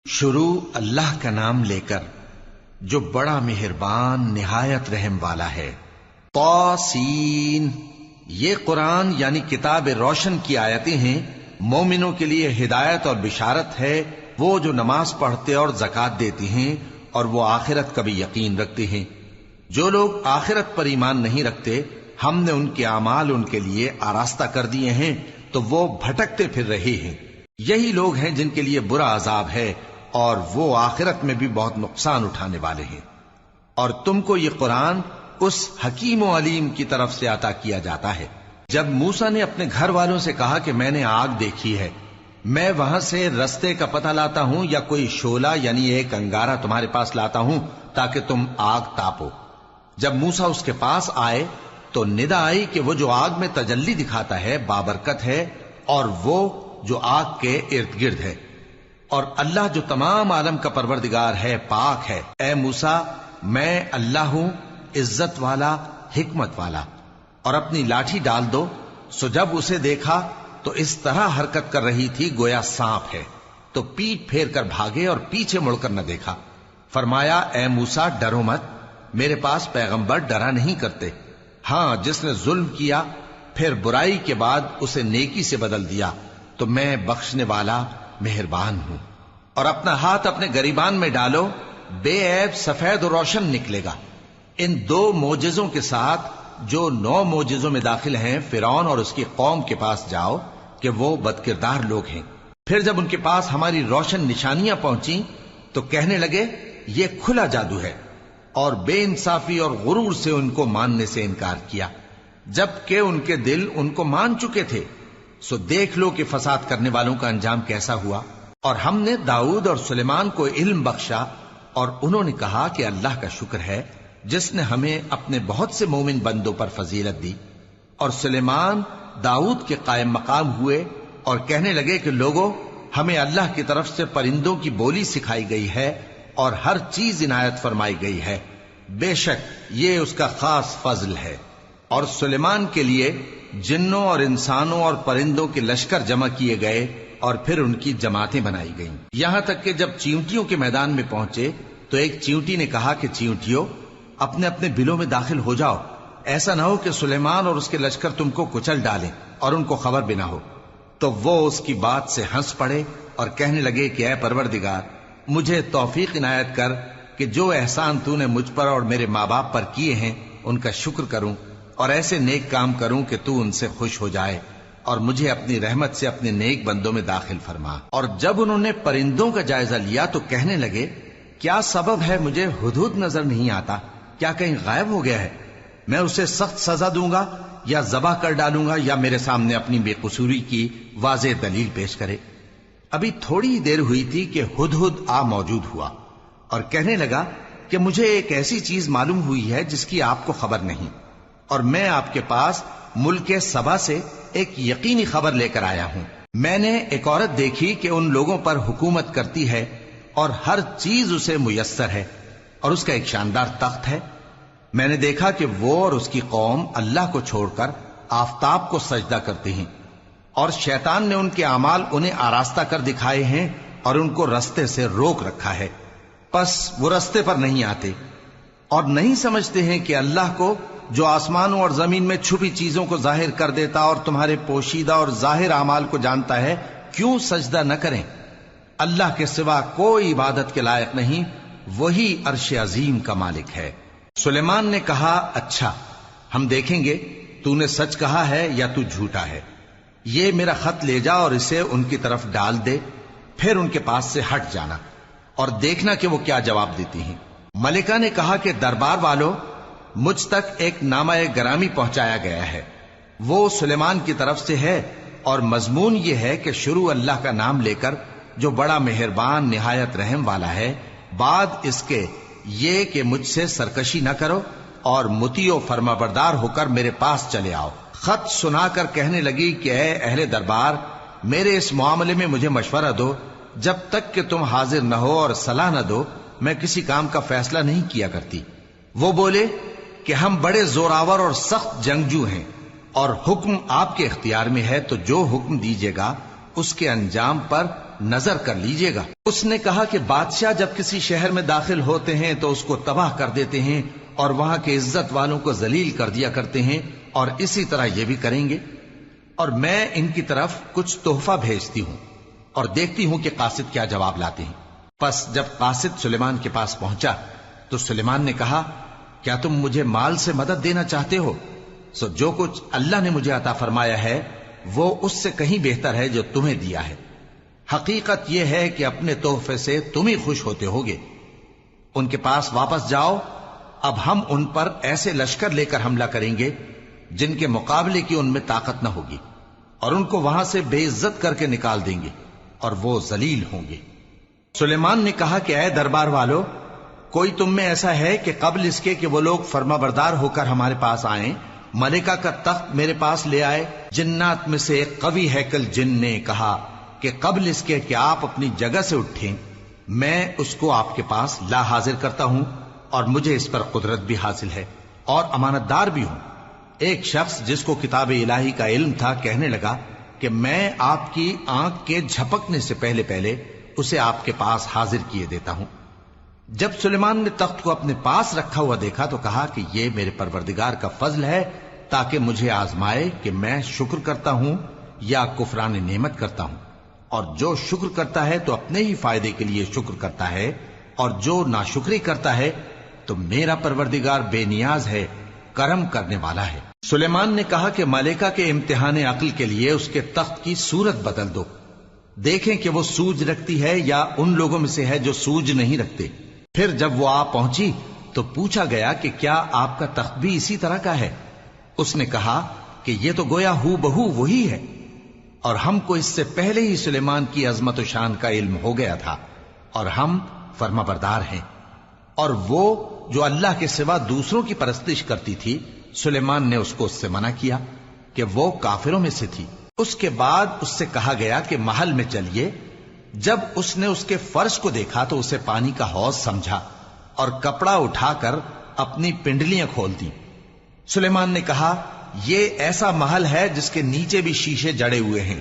شروع اللہ کا نام لے کر جو بڑا مہربان نہایت رحم والا ہے۔ طاسین، یہ قرآن یعنی کتاب روشن کی آیتیں ہیں، مومنوں کے لیے ہدایت اور بشارت ہے، وہ جو نماز پڑھتے اور زکوٰۃ دیتے ہیں اور وہ آخرت کا بھی یقین رکھتے ہیں۔ جو لوگ آخرت پر ایمان نہیں رکھتے، ہم نے ان کے اعمال ان کے لیے آراستہ کر دیے ہیں تو وہ بھٹکتے پھر رہے ہیں۔ یہی لوگ ہیں جن کے لیے برا عذاب ہے اور وہ آخرت میں بھی بہت نقصان اٹھانے والے ہیں۔ اور تم کو یہ قرآن اس حکیم و علیم کی طرف سے عطا کیا جاتا ہے۔ جب موسیٰ نے اپنے گھر والوں سے کہا کہ میں نے آگ دیکھی ہے، میں وہاں سے رستے کا پتہ لاتا ہوں یا کوئی شعلہ یعنی ایک انگارہ تمہارے پاس لاتا ہوں تاکہ تم آگ تاپو۔ جب موسیٰ اس کے پاس آئے تو ندا آئی کہ وہ جو آگ میں تجلی دکھاتا ہے بابرکت ہے، اور وہ جو آگ کے ارد گرد ہے، اور اللہ جو تمام عالم کا پروردگار ہے پاک ہے۔ اے موسیٰ، میں اللہ ہوں، عزت والا، حکمت والا، اور اپنی لاٹھی ڈال دو۔ سو جب اسے دیکھا تو اس طرح حرکت کر رہی تھی گویا سانپ ہے، تو پیٹ پھیر کر بھاگے اور پیچھے مڑ کر نہ دیکھا۔ فرمایا، اے موسیٰ ڈرو مت، میرے پاس پیغمبر ڈرا نہیں کرتے۔ ہاں، جس نے ظلم کیا پھر برائی کے بعد اسے نیکی سے بدل دیا تو میں بخشنے والا مہربان ہوں۔ اور اپنا ہاتھ اپنے گریبان میں ڈالو، بے عیب سفید و روشن نکلے گا۔ ان 2 معجزوں کے ساتھ جو 9 معجزوں میں داخل ہیں فرعون اور اس کی قوم کے پاس جاؤ کہ وہ بدکردار لوگ ہیں۔ پھر جب ان کے پاس ہماری روشن نشانیاں پہنچیں تو کہنے لگے یہ کھلا جادو ہے، اور بے انصافی اور غرور سے ان کو ماننے سے انکار کیا، جبکہ ان کے دل ان کو مان چکے تھے۔ سو دیکھ لو کہ فساد کرنے والوں کا انجام کیسا ہوا۔ اور ہم نے داؤد اور سلیمان کو علم بخشا، اور انہوں نے کہا کہ اللہ کا شکر ہے جس نے ہمیں اپنے بہت سے مومن بندوں پر فضیلت دی۔ اور سلیمان داؤد کے قائم مقام ہوئے اور کہنے لگے کہ لوگوں، ہمیں اللہ کی طرف سے پرندوں کی بولی سکھائی گئی ہے اور ہر چیز عنایت فرمائی گئی ہے، بے شک یہ اس کا خاص فضل ہے۔ اور سلیمان کے لیے جنوں اور انسانوں اور پرندوں کے لشکر جمع کیے گئے اور پھر ان کی جماعتیں بنائی گئیں، یہاں تک کہ جب چیونٹیوں کے میدان میں پہنچے تو ایک چیونٹی نے کہا کہ چیونٹیوں، اپنے اپنے بلوں میں داخل ہو جاؤ، ایسا نہ ہو کہ سلیمان اور اس کے لشکر تم کو کچل ڈالیں اور ان کو خبر بھی نہ ہو۔ تو وہ اس کی بات سے ہنس پڑے اور کہنے لگے کہ اے پروردگار، مجھے توفیق عنایت کر کہ جو احسان تو نے مجھ پر اور میرے ماں باپ پر کیے ہیں ان کا شکر کروں اور ایسے نیک کام کروں کہ تو ان سے خوش ہو جائے، اور مجھے اپنی رحمت سے اپنے نیک بندوں میں داخل فرما۔ اور جب انہوں نے پرندوں کا جائزہ لیا تو کہنے لگے کیا سبب ہے مجھے ہدہد نظر نہیں آتا؟ کیا کہیں غائب ہو گیا ہے؟ میں اسے سخت سزا دوں گا یا ذبح کر ڈالوں گا یا میرے سامنے اپنی بے قصوری کی واضح دلیل پیش کرے۔ ابھی تھوڑی ہی دیر ہوئی تھی کہ ہدہد آ موجود ہوا اور کہنے لگا کہ مجھے ایک ایسی چیز معلوم ہوئی ہے جس کی آپ کو خبر نہیں، اور میں آپ کے پاس ملک سبا سے ایک یقینی خبر لے کر آیا ہوں۔ میں نے ایک عورت دیکھی کہ ان لوگوں پر حکومت کرتی ہے اور ہر چیز اسے میسر ہے، اور اس کا ایک شاندار تخت ہے۔ میں نے دیکھا کہ وہ اور اس کی قوم اللہ کو چھوڑ کر آفتاب کو سجدہ کرتے ہیں، اور شیطان نے ان کے اعمال انہیں آراستہ کر دکھائے ہیں اور ان کو رستے سے روک رکھا ہے، پس وہ رستے پر نہیں آتے اور نہیں سمجھتے ہیں کہ اللہ کو جو آسمانوں اور زمین میں چھپی چیزوں کو ظاہر کر دیتا اور تمہارے پوشیدہ اور ظاہر اعمال کو جانتا ہے، کیوں سجدہ نہ کریں؟ اللہ کے سوا کوئی عبادت کے لائق نہیں، وہی عرش عظیم کا مالک ہے۔ سلیمان نے کہا اچھا، ہم دیکھیں گے تو نے سچ کہا ہے یا تو جھوٹا ہے۔ یہ میرا خط لے جا اور اسے ان کی طرف ڈال دے، پھر ان کے پاس سے ہٹ جانا اور دیکھنا کہ وہ کیا جواب دیتی ہیں۔ ملکہ نے کہا کہ دربار والوں، مجھ تک ایک نامہ گرامی پہنچایا گیا ہے، وہ سلیمان کی طرف سے ہے، اور مضمون یہ ہے کہ شروع اللہ کا نام لے کر جو بڑا مہربان نہایت رحم والا ہے، بعد اس کے یہ کہ مجھ سے سرکشی نہ کرو اور مطیع و فرما بردار ہو کر میرے پاس چلے آؤ۔ خط سنا کر کہنے لگی کہ اے اہل دربار، میرے اس معاملے میں مجھے مشورہ دو، جب تک کہ تم حاضر نہ ہو اور صلاح نہ دو میں کسی کام کا فیصلہ نہیں کیا کرتی۔ وہ بولے کہ ہم بڑے زوراور اور سخت جنگجو ہیں، اور حکم آپ کے اختیار میں ہے، تو جو حکم دیجیے گا اس کے انجام پر نظر کر لیجئے گا۔ اس نے کہا کہ بادشاہ جب کسی شہر میں داخل ہوتے ہیں تو اس کو تباہ کر دیتے ہیں اور وہاں کے عزت والوں کو ذلیل کر دیا کرتے ہیں، اور اسی طرح یہ بھی کریں گے، اور میں ان کی طرف کچھ تحفہ بھیجتی ہوں اور دیکھتی ہوں کہ قاصد کیا جواب لاتے ہیں۔ پس جب قاصد سلیمان کے پاس پہنچا تو سلیمان نے کہا، کیا تم مجھے مال سے مدد دینا چاہتے ہو؟ سو جو کچھ اللہ نے مجھے عطا فرمایا ہے وہ اس سے کہیں بہتر ہے جو تمہیں دیا ہے۔ حقیقت یہ ہے کہ اپنے تحفے سے تم ہی خوش ہوتے ہوگے۔ ان کے پاس واپس جاؤ، اب ہم ان پر ایسے لشکر لے کر حملہ کریں گے جن کے مقابلے کی ان میں طاقت نہ ہوگی، اور ان کو وہاں سے بے عزت کر کے نکال دیں گے اور وہ ذلیل ہوں گے۔ سلیمان نے کہا کہ اے دربار والو، کوئی تم میں ایسا ہے کہ قبل اس کے کہ وہ لوگ فرما بردار ہو کر ہمارے پاس آئیں، ملکہ کا تخت میرے پاس لے آئے؟ جنات میں سے ایک قوی ہیکل جن نے کہا کہ قبل اس کے کہ آپ اپنی جگہ سے اٹھیں میں اس کو آپ کے پاس لا حاضر کرتا ہوں، اور مجھے اس پر قدرت بھی حاصل ہے اور امانت دار بھی ہوں۔ ایک شخص جس کو کتاب الہی کا علم تھا کہنے لگا کہ میں آپ کی آنکھ کے جھپکنے سے پہلے پہلے اسے آپ کے پاس حاضر کیے دیتا ہوں۔ جب سلیمان نے تخت کو اپنے پاس رکھا ہوا دیکھا تو کہا کہ یہ میرے پروردگار کا فضل ہے تاکہ مجھے آزمائے کہ میں شکر کرتا ہوں یا کفران نعمت کرتا ہوں، اور جو شکر کرتا ہے تو اپنے ہی فائدے کے لیے شکر کرتا ہے، اور جو ناشکری کرتا ہے تو میرا پروردگار بے نیاز ہے، کرم کرنے والا ہے۔ سلیمان نے کہا کہ ملکہ کے امتحان عقل کے لیے اس کے تخت کی صورت بدل دو، دیکھیں کہ وہ سوج رکھتی ہے یا ان لوگوں میں سے ہے جو سوج نہیں رکھتے۔ پھر جب وہ آ پہنچی تو پوچھا گیا کہ کیا آپ کا تخت بھی اسی طرح کا ہے؟ اس نے کہا کہ یہ تو گویا ہو بہو وہی ہے، اور ہم کو اس سے پہلے ہی سلیمان کی عظمت و شان کا علم ہو گیا تھا، اور ہم فرما بردار ہیں۔ اور وہ جو اللہ کے سوا دوسروں کی پرستش کرتی تھی، سلیمان نے اس کو اس سے منع کیا کہ وہ کافروں میں سے تھی۔ اس کے بعد اس سے کہا گیا کہ محل میں چلیے۔ جب اس نے اس کے فرش کو دیکھا تو اسے پانی کا حوض سمجھا اور کپڑا اٹھا کر اپنی پنڈلیاں کھول دی۔ سلیمان نے کہا، یہ ایسا محل ہے جس کے نیچے بھی شیشے جڑے ہوئے ہیں۔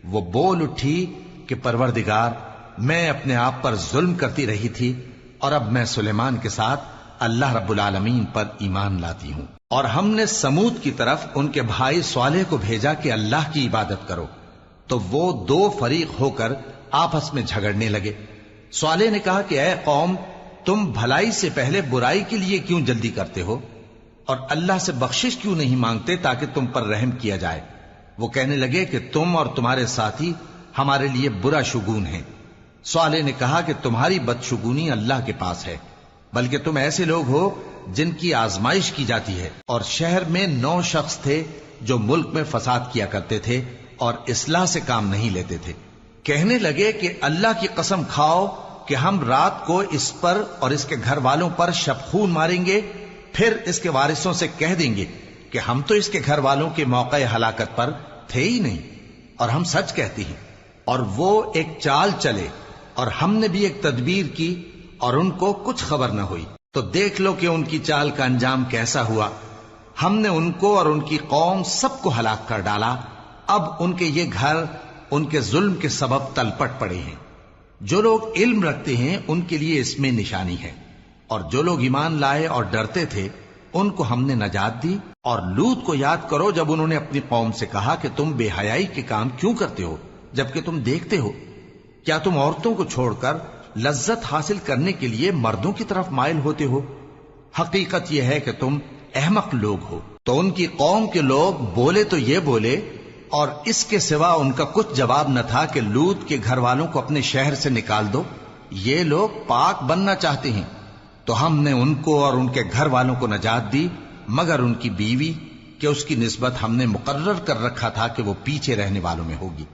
وہ بول اٹھی کہ پروردگار، میں اپنے آپ پر ظلم کرتی رہی تھی، اور اب میں سلیمان کے ساتھ اللہ رب العالمین پر ایمان لاتی ہوں۔ اور ہم نے سمود کی طرف ان کے بھائی صالح کو بھیجا کہ اللہ کی عبادت کرو، تو وہ دو فریق ہو کر آپس میں جھگڑنے لگے۔ صالح نے کہا کہ اے قوم، تم بھلائی سے پہلے برائی کے لیے کیوں جلدی کرتے ہو، اور اللہ سے بخشش کیوں نہیں مانگتے تاکہ تم پر رحم کیا جائے؟ وہ کہنے لگے کہ تم اور تمہارے ساتھی ہمارے لیے برا شگون ہیں۔ صالح نے کہا کہ تمہاری بدشگونی اللہ کے پاس ہے، بلکہ تم ایسے لوگ ہو جن کی آزمائش کی جاتی ہے۔ اور شہر میں 9 شخص تھے جو ملک میں فساد کیا کرتے تھے اور اصلاح سے کام نہیں لیتے تھے۔ کہنے لگے کہ اللہ کی قسم کھاؤ کہ ہم رات کو اس پر اور اس کے گھر والوں پر شبخون ماریں گے، پھر اس کے وارثوں سے کہہ دیں گے کہ ہم تو اس کے گھر والوں کے موقع ہلاکت پر تھے ہی نہیں، اور ہم سچ کہتے ہیں۔ اور وہ ایک چال چلے، اور ہم نے بھی ایک تدبیر کی، اور ان کو کچھ خبر نہ ہوئی۔ تو دیکھ لو کہ ان کی چال کا انجام کیسا ہوا۔ ہم نے ان کو اور ان کی قوم سب کو ہلاک کر ڈالا۔ اب ان کے یہ گھر ان کے ظلم کے سبب تلپٹ پڑے ہیں۔ جو لوگ علم رکھتے ہیں ان کے لیے اس میں نشانی ہے، اور جو لوگ ایمان لائے اور ڈرتے تھے ان کو ہم نے نجات دی۔ اور لوط کو یاد کرو جب انہوں نے اپنی قوم سے کہا کہ تم بے حیائی کے کام کیوں کرتے ہو جبکہ تم دیکھتے ہو؟ کیا تم عورتوں کو چھوڑ کر لذت حاصل کرنے کے لیے مردوں کی طرف مائل ہوتے ہو؟ حقیقت یہ ہے کہ تم احمق لوگ ہو۔ تو ان کی قوم کے لوگ بولے تو یہ بولے، اور اس کے سوا ان کا کچھ جواب نہ تھا کہ لوط کے گھر والوں کو اپنے شہر سے نکال دو، یہ لوگ پاک بننا چاہتے ہیں۔ تو ہم نے ان کو اور ان کے گھر والوں کو نجات دی، مگر ان کی بیوی کہ اس کی نسبت ہم نے مقرر کر رکھا تھا کہ وہ پیچھے رہنے والوں میں ہوگی۔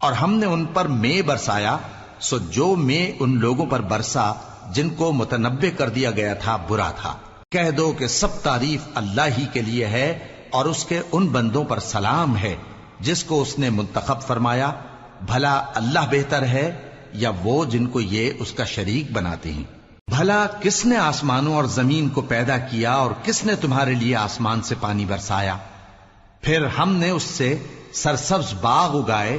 اور ہم نے ان پر مے برسایا، سو جو مے ان لوگوں پر برسا جن کو متنبع کر دیا گیا تھا برا تھا۔ کہہ دو کہ سب تعریف اللہ ہی کے لیے ہے، اور اس کے ان بندوں پر سلام ہے جس کو اس نے منتخب فرمایا۔ بھلا اللہ بہتر ہے یا وہ جن کو یہ اس کا شریک بناتے ہیں؟ بھلا کس نے آسمانوں اور زمین کو پیدا کیا، اور کس نے تمہارے لیے آسمان سے پانی برسایا؟ پھر ہم نے اس سے سرسبز باغ اگائے،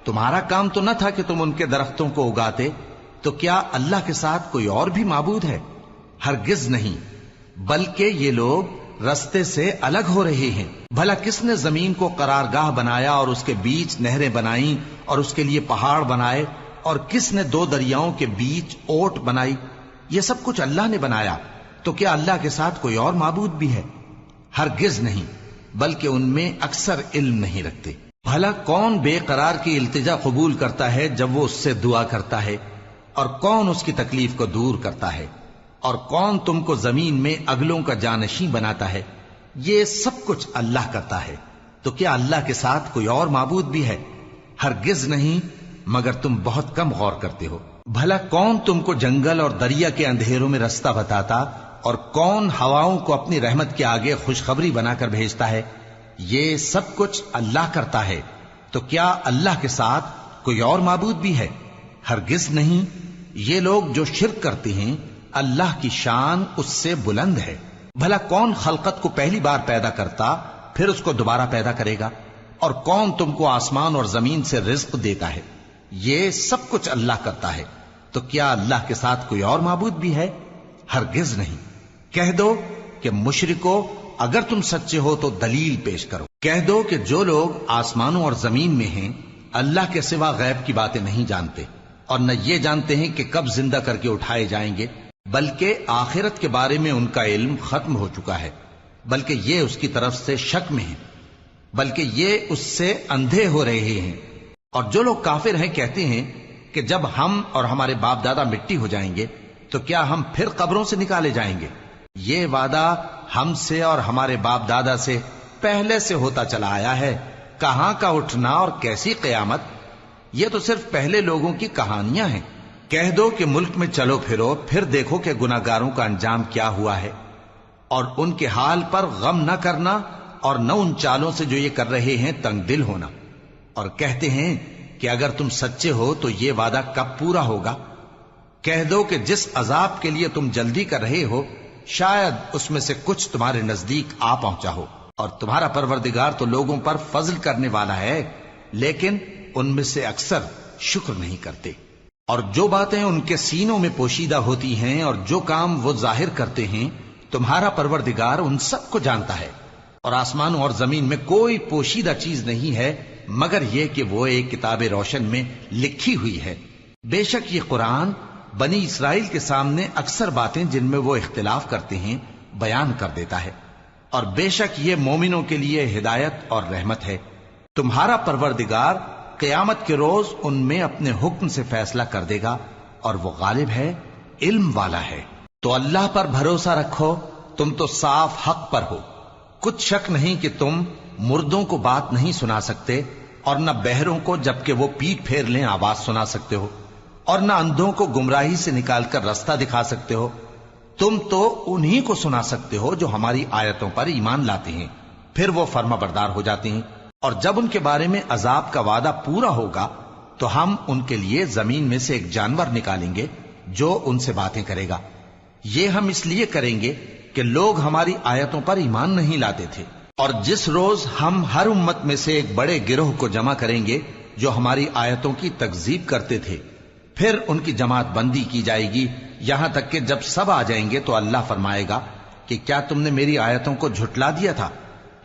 تو تمہارا کام تو نہ تھا کہ تم ان کے درختوں کو اگاتے، تو کیا اللہ کے ساتھ کوئی اور بھی معبود ہے؟ ہرگز نہیں، بلکہ یہ لوگ رستے سے الگ ہو رہے ہیں۔ بھلا کس نے زمین کو قرارگاہ بنایا اور اس کے بیچ نہریں بنائیں اور اس کے لیے پہاڑ بنائے، اور کس نے دو دریاؤں کے بیچ اوٹ بنائی؟ یہ سب کچھ اللہ نے بنایا، تو کیا اللہ کے ساتھ کوئی اور معبود بھی ہے؟ ہرگز نہیں، بلکہ ان میں اکثر علم نہیں رکھتے۔ بھلا کون بے قرار کی التجا قبول کرتا ہے جب وہ اس سے دعا کرتا ہے، اور کون اس کی تکلیف کو دور کرتا ہے، اور کون تم کو زمین میں اگلوں کا جانشین بناتا ہے؟ یہ سب کچھ اللہ کرتا ہے، تو کیا اللہ کے ساتھ کوئی اور معبود بھی ہے؟ ہرگز نہیں، مگر تم بہت کم غور کرتے ہو۔ بھلا کون تم کو جنگل اور دریا کے اندھیروں میں رستہ بتاتا، اور کون ہواؤں کو اپنی رحمت کے آگے خوشخبری بنا کر بھیجتا ہے؟ یہ سب کچھ اللہ کرتا ہے، تو کیا اللہ کے ساتھ کوئی اور معبود بھی ہے؟ ہرگز نہیں۔ یہ لوگ جو شرک کرتے ہیں، اللہ کی شان اس سے بلند ہے۔ بھلا کون خلقت کو پہلی بار پیدا کرتا پھر اس کو دوبارہ پیدا کرے گا؟ اور کون تم کو آسمان اور زمین سے رزق دیتا ہے؟ یہ سب کچھ اللہ کرتا ہے، تو کیا اللہ کے ساتھ کوئی اور معبود بھی ہے؟ ہرگز نہیں۔ کہہ دو کہ مشرکو، اگر تم سچے ہو تو دلیل پیش کرو۔ کہہ دو کہ جو لوگ آسمانوں اور زمین میں ہیں اللہ کے سوا غیب کی باتیں نہیں جانتے، اور نہ یہ جانتے ہیں کہ کب زندہ کر کے اٹھائے جائیں گے، بلکہ آخرت کے بارے میں ان کا علم ختم ہو چکا ہے، بلکہ یہ اس کی طرف سے شک میں ہیں، بلکہ یہ اس سے اندھے ہو رہے ہیں۔ اور جو لوگ کافر ہیں کہتے ہیں کہ جب ہم اور ہمارے باپ دادا مٹی ہو جائیں گے تو کیا ہم پھر قبروں سے نکالے جائیں گے؟ یہ وعدہ ہم سے اور ہمارے باپ دادا سے پہلے سے ہوتا چلا آیا ہے، کہاں کا اٹھنا اور کیسی قیامت؟ یہ تو صرف پہلے لوگوں کی کہانیاں ہیں۔ کہہ دو کہ ملک میں چلو پھرو، پھر دیکھو کہ گناہگاروں کا انجام کیا ہوا ہے، اور ان کے حال پر غم نہ کرنا، اور نہ ان چالوں سے جو یہ کر رہے ہیں تنگ دل ہونا۔ اور کہتے ہیں کہ اگر تم سچے ہو تو یہ وعدہ کب پورا ہوگا؟ کہہ دو کہ جس عذاب کے لیے تم جلدی کر رہے ہو شاید اس میں سے کچھ تمہارے نزدیک آ پہنچا ہو، اور تمہارا پروردگار تو لوگوں پر فضل کرنے والا ہے، لیکن ان میں سے اکثر شکر نہیں کرتے۔ اور جو باتیں ان کے سینوں میں پوشیدہ ہوتی ہیں اور جو کام وہ ظاہر کرتے ہیں، تمہارا پروردگار ان سب کو جانتا ہے۔ اور آسمانوں اور زمین میں کوئی پوشیدہ چیز نہیں ہے مگر یہ کہ وہ ایک کتاب روشن میں لکھی ہوئی ہے۔ بے شک یہ قرآن بنی اسرائیل کے سامنے اکثر باتیں جن میں وہ اختلاف کرتے ہیں بیان کر دیتا ہے، اور بے شک یہ مومنوں کے لیے ہدایت اور رحمت ہے۔ تمہارا پروردگار قیامت کے روز ان میں اپنے حکم سے فیصلہ کر دے گا، اور وہ غالب ہے، علم والا ہے۔ تو اللہ پر بھروسہ رکھو، تم تو صاف حق پر ہو۔ کچھ شک نہیں کہ تم مردوں کو بات نہیں سنا سکتے، اور نہ بہروں کو جبکہ وہ پیٹ پھیر لیں آواز سنا سکتے ہو، اور نہ اندھوں کو گمراہی سے نکال کر رستہ دکھا سکتے ہو۔ تم تو انہی کو سنا سکتے ہو جو ہماری آیتوں پر ایمان لاتے ہیں، پھر وہ فرما بردار ہو جاتے ہیں۔ اور جب ان کے بارے میں عذاب کا وعدہ پورا ہوگا تو ہم ان کے لیے زمین میں سے ایک جانور نکالیں گے جو ان سے باتیں کرے گا۔ یہ ہم اس لیے کریں گے کہ لوگ ہماری آیتوں پر ایمان نہیں لاتے تھے۔ اور جس روز ہم ہر امت میں سے ایک بڑے گروہ کو جمع کریں گے جو ہماری آیتوں کی تکذیب کرتے تھے، پھر ان کی جماعت بندی کی جائے گی، یہاں تک کہ جب سب آ جائیں گے تو اللہ فرمائے گا کہ کیا تم نے میری آیتوں کو جھٹلا دیا تھا،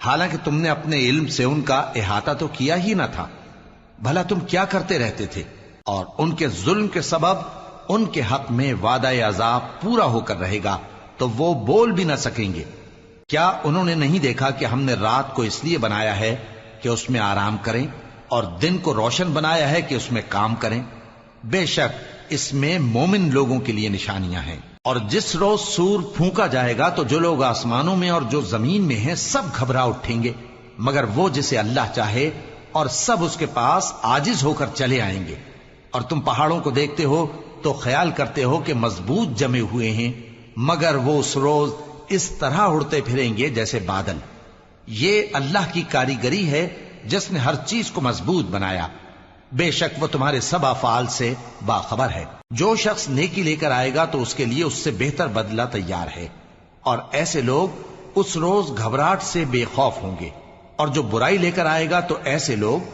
حالانکہ تم نے اپنے علم سے ان کا احاطہ تو کیا ہی نہ تھا؟ بھلا تم کیا کرتے رہتے تھے؟ اور ان کے ظلم کے سبب ان کے حق میں وعدہ عذاب پورا ہو کر رہے گا تو وہ بول بھی نہ سکیں گے۔ کیا انہوں نے نہیں دیکھا کہ ہم نے رات کو اس لیے بنایا ہے کہ اس میں آرام کریں، اور دن کو روشن بنایا ہے کہ اس میں کام کریں؟ بے شک اس میں مومن لوگوں کے لیے نشانیاں ہیں۔ اور جس روز سور پھونکا جائے گا تو جو لوگ آسمانوں میں اور جو زمین میں ہیں سب گھبرا اٹھیں گے مگر وہ جسے اللہ چاہے، اور سب اس کے پاس عاجز ہو کر چلے آئیں گے۔ اور تم پہاڑوں کو دیکھتے ہو تو خیال کرتے ہو کہ مضبوط جمے ہوئے ہیں، مگر وہ اس روز اس طرح اڑتے پھریں گے جیسے بادل۔ یہ اللہ کی کاریگری ہے جس نے ہر چیز کو مضبوط بنایا، بے شک وہ تمہارے سب افعال سے باخبر ہے۔ جو شخص نیکی لے کر آئے گا تو اس کے لیے اس سے بہتر بدلہ تیار ہے، اور ایسے لوگ اس روز گھبراہٹ سے بے خوف ہوں گے، اور جو برائی لے کر آئے گا تو ایسے لوگ